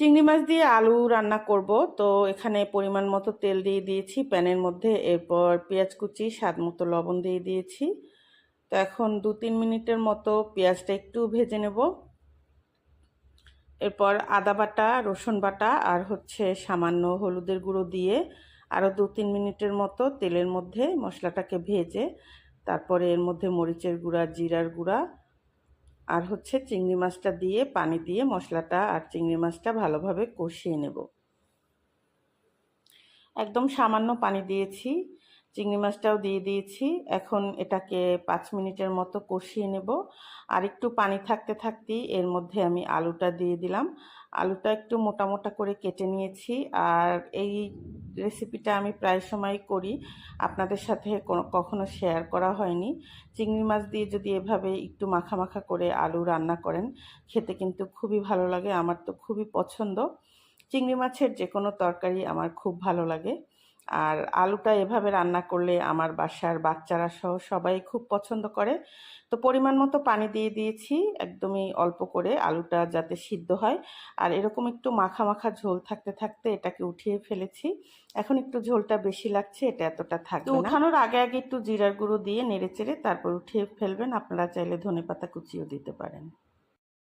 চিংড়ি মাছ দিয়ে আলু রান্না করব। তো এখানে পরিমাণ মতো তেল দিয়ে দিয়েছি প্যানের মধ্যে। এরপর পেঁয়াজ কুচি, স্বাদ মতো লবণ দিয়ে দিয়েছি। তো এখন 2-3 মিনিটের মতো পেঁয়াজটা একটু ভেজে নেব। এরপর আদা বাটা, রসুন বাটা আর সামান্য হলুদের গুঁড়ো দিয়ে আরও 2-3 মিনিটের মতো তেলের মধ্যে মশলাটাকে ভেজে তারপরে এর মধ্যে মরিচের গুঁড়া, জিরার গুঁড়া আর চিংড়ি মাছটা দিয়ে পানি দিয়ে মশলাটা আর চিংড়ি মাছটা ভালোভাবে কষিয়ে নেব। একদম সামান্য পানি দিয়েছি, চিংড়ি মাছটাও দিয়ে দিয়েছি। এখন এটাকে 5 মিনিটের মতো কষিয়ে নেব। আর একটু পানি থাকতে থাকতেই এর মধ্যে আমি আলুটা দিয়ে দিলাম। আলুটা একটু মোটা মোটা করে কেটে নিয়েছি। আর এই রেসিপিটা আমি প্রায় সময় করি, আপনাদের সাথে কখনো শেয়ার করা হয়নি। চিংড়ি মাছ দিয়ে যদি এভাবে একটু মাখা মাখা করে আলু রান্না করেন, খেতে কিন্তু খুবই ভালো লাগে। আমার তো খুবই পছন্দ। চিংড়ি মাছের যে কোনো তরকারি আমার খুব ভালো লাগে। আর আলুটা এভাবে রান্না করলে আমার বাসার বাচ্চারা সহ সবাই খুব পছন্দ করে। তো পরিমাণ মতো পানি দিয়ে দিয়েছি, একদমই অল্প করে, আলুটা যাতে সিদ্ধ হয়। আর এরকম একটু মাখা মাখা ঝোল থাকতে থাকতে এটাকে উঠিয়ে ফেলেছি। এখন একটু ঝোলটা বেশি লাগছে, এটা এতটা থাকবে না। উঠানোর আগে আগে একটু জিরার গুঁড়ো দিয়ে নেড়েচেড়ে তারপর উঠিয়ে ফেলবেন। আপনারা চাইলে ধনেপাতা কুচিও দিতে পারেন।